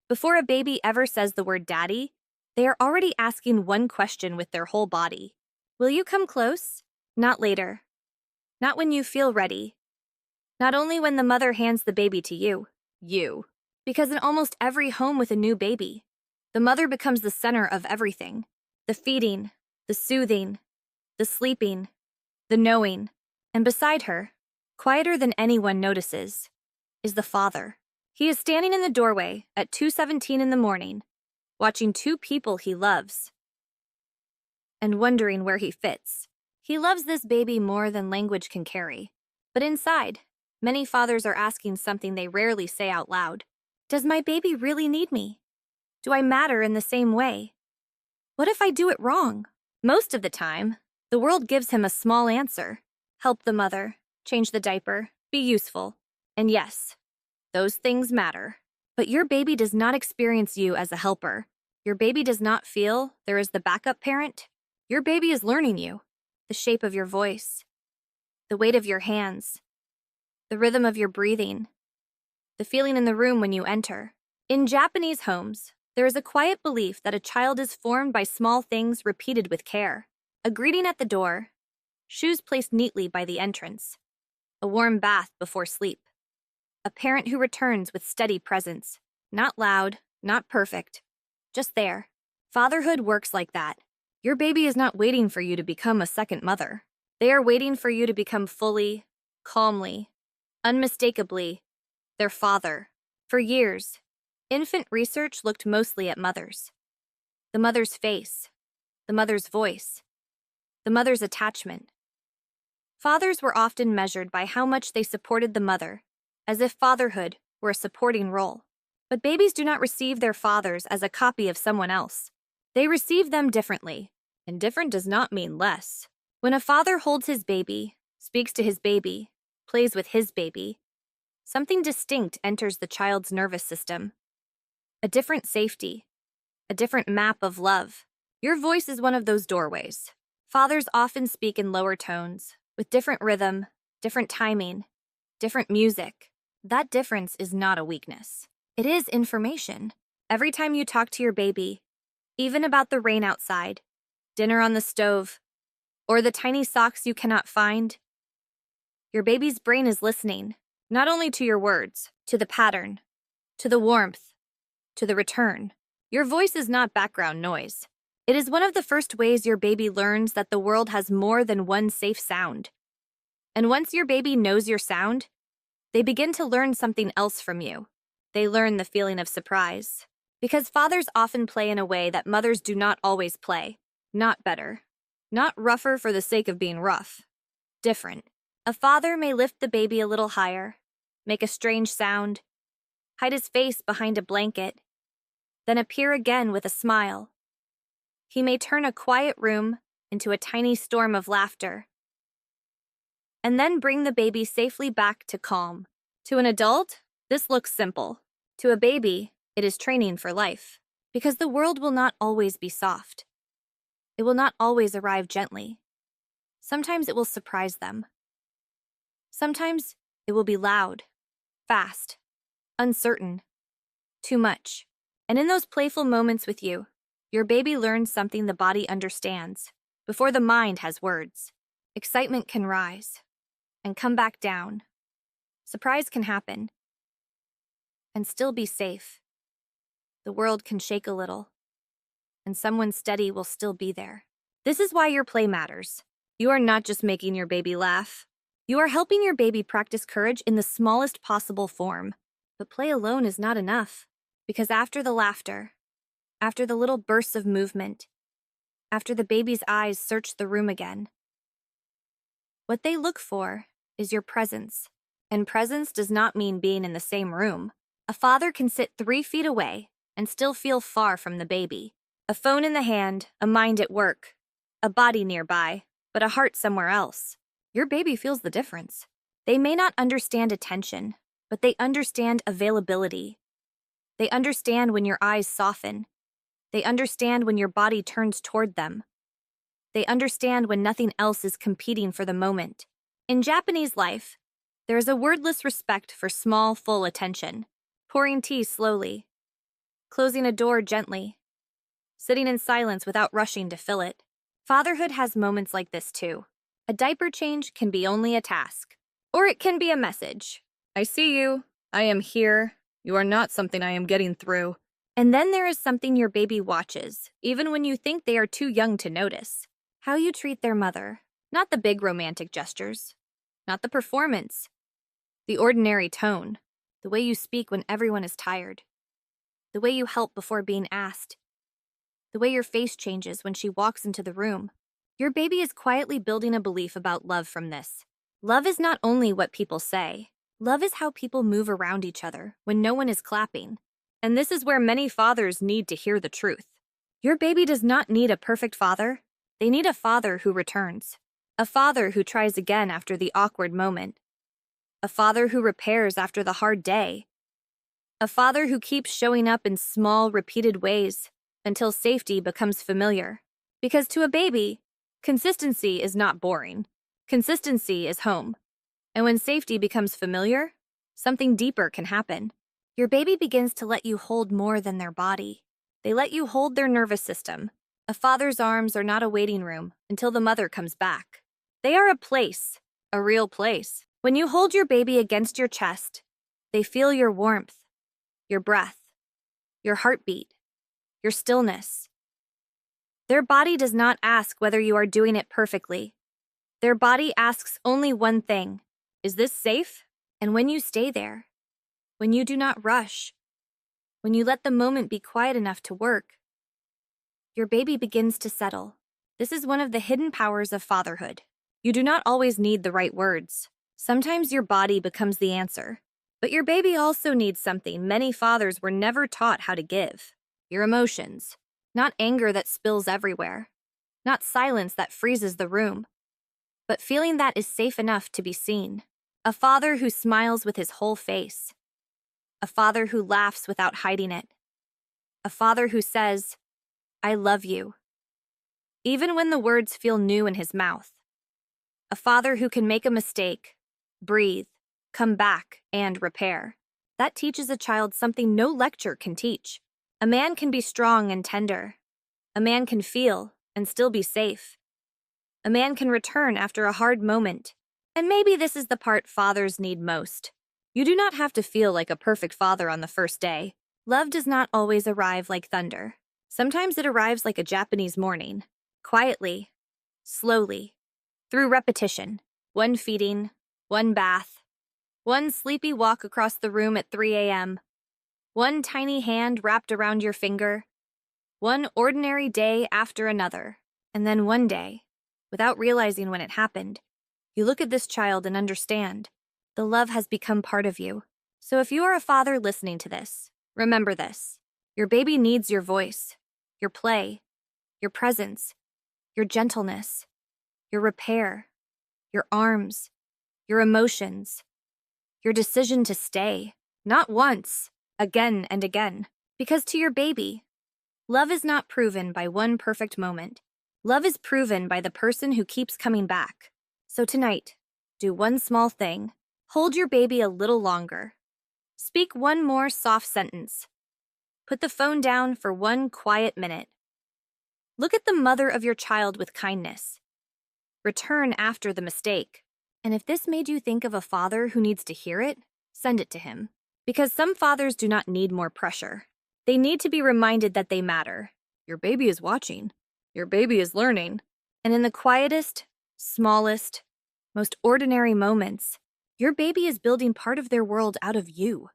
Before a baby ever says the word daddy, they are already asking one question with their whole body. Will you come close? Not later. Not when you feel ready. Not only when the mother hands the baby to you. Because in almost every home with a new baby, the mother becomes the center of everything. The feeding, the soothing, the sleeping, the knowing. And beside her, quieter than anyone notices, is the father. He is standing in the doorway at 2:17 in the morning, watching two people he loves, and wondering where he fits. He loves this baby more than language can carry. But inside, many fathers are asking something they rarely say out loud. Does my baby really need me? Do I matter in the same way? What if I do it wrong? Most of the time, the world gives him a small answer. Help the mother, change the diaper, be useful. And yes, those things matter. But your baby does not experience you as a helper. Your baby does not feel there is the backup parent. Your baby is learning you, the shape of your voice, the weight of your hands, the rhythm of your breathing, the feeling in the room when you enter. In Japanese homes, there is a quiet belief that a child is formed by small things repeated with care. A greeting at the door, shoes placed neatly by the entrance, a warm bath before sleep, a parent who returns with steady presence, not loud, not perfect, just there. Fatherhood works like that. Your baby is not waiting for you to become a second mother. They are waiting for you to become fully, calmly, unmistakably their father. For years, infant research looked mostly at mothers. The mother's face, the mother's voice, the mother's attachment. Fathers were often measured by how much they supported the mother, as if fatherhood were a supporting role. But babies do not receive their fathers as a copy of someone else. They receive them differently, and different does not mean less. When a father holds his baby, speaks to his baby, plays with his baby, something distinct enters the child's nervous system. A different safety, a different map of love. Your voice is one of those doorways. Fathers often speak in lower tones, with different rhythm, different timing, different music. That difference is not a weakness. It is information. Every time you talk to your baby, even about the rain outside, dinner on the stove, or the tiny socks you cannot find, your baby's brain is listening, not only to your words, to the pattern, to the warmth, to the return. Your voice is not background noise. It is one of the first ways your baby learns that the world has more than one safe sound. And once your baby knows your sound, they begin to learn something else from you. They learn the feeling of surprise. Because fathers often play in a way that mothers do not always play. Not better. Not rougher for the sake of being rough. Different. A father may lift the baby a little higher, make a strange sound, hide his face behind a blanket, then appear again with a smile. He may turn a quiet room into a tiny storm of laughter, and then bring the baby safely back to calm. To an adult, this looks simple. To a baby, it is training for life. Because the world will not always be soft. It will not always arrive gently. Sometimes it will surprise them. Sometimes it will be loud, fast, uncertain, too much. And in those playful moments with you, your baby learns something the body understands before the mind has words. Excitement can rise and come back down. Surprise can happen and still be safe. The world can shake a little, and someone steady will still be there. This is why your play matters. You are not just making your baby laugh. You are helping your baby practice courage in the smallest possible form. But play alone is not enough, because after the laughter, after the little bursts of movement, after the baby's eyes search the room again, what they look for is your presence. And presence does not mean being in the same room. A father can sit 3 feet away and still feel far from the baby. A phone in the hand, a mind at work, a body nearby, but a heart somewhere else. Your baby feels the difference. They may not understand attention, but they understand availability. They understand when your eyes soften. They understand when your body turns toward them. They understand when nothing else is competing for the moment. In Japanese life, there is a wordless respect for small, full attention. Pouring tea slowly. closing a door gently, sitting in silence without rushing to fill it. Fatherhood has moments like this too. A diaper change can be only a task, or it can be a message. I see you. I am here. You are not something I am getting through. And then there is something your baby watches, even when you think they are too young to notice. How you treat their mother. Not the big romantic gestures. Not the performance. The ordinary tone. The way you speak when everyone is tired. The way you help before being asked. The way your face changes when she walks into the room. Your baby is quietly building a belief about love from this. Love is not only what people say. Love is how people move around each other when no one is clapping. And this is where many fathers need to hear the truth. Your baby does not need a perfect father. They need a father who returns. A father who tries again after the awkward moment. A father who repairs after the hard day. A father who keeps showing up in small, repeated ways until safety becomes familiar. Because to a baby, consistency is not boring. Consistency is home. And when safety becomes familiar, something deeper can happen. Your baby begins to let you hold more than their body. They let you hold their nervous system. A father's arms are not a waiting room until the mother comes back. They are a place, a real place. When you hold your baby against your chest, they feel your warmth, your breath, your heartbeat, your stillness. Their body does not ask whether you are doing it perfectly. Their body asks only one thing: is this safe? And when you stay there, when you do not rush, when you let the moment be quiet enough to work, your baby begins to settle. This is one of the hidden powers of fatherhood. You do not always need the right words. Sometimes your body becomes the answer. But your baby also needs something many fathers were never taught how to give: your emotions. Not anger that spills everywhere. Not silence that freezes the room. But feeling that is safe enough to be seen. A father who smiles with his whole face. A father who laughs without hiding it. A father who says, "I love you," even when the words feel new in his mouth. A father who can make a mistake, breathe, come back, and repair. That teaches a child something no lecture can teach. A man can be strong and tender. A man can feel and still be safe. A man can return after a hard moment. And maybe this is the part fathers need most. You do not have to feel like a perfect father on the first day. Love does not always arrive like thunder. Sometimes it arrives like a Japanese morning. Quietly, slowly, through repetition. One feeding, one bath, one sleepy walk across the room at 3 a.m., one tiny hand wrapped around your finger, one ordinary day after another. And then one day, without realizing when it happened, you look at this child and understand. The love has become part of you. So if you are a father listening to this, remember this. Your baby needs your voice, your play, your presence, your gentleness, your repair, your arms, your emotions, your decision to stay. Not once, again and again. Because to your baby, love is not proven by one perfect moment. Love is proven by the person who keeps coming back. So tonight, do one small thing. Hold your baby a little longer. Speak one more soft sentence. Put the phone down for one quiet minute. Look at the mother of your child with kindness. Return after the mistake. And if this made you think of a father who needs to hear it, send it to him. Because some fathers do not need more pressure. They need to be reminded that they matter. Your baby is watching. Your baby is learning. And in the quietest, smallest, most ordinary moments, your baby is building part of their world out of you.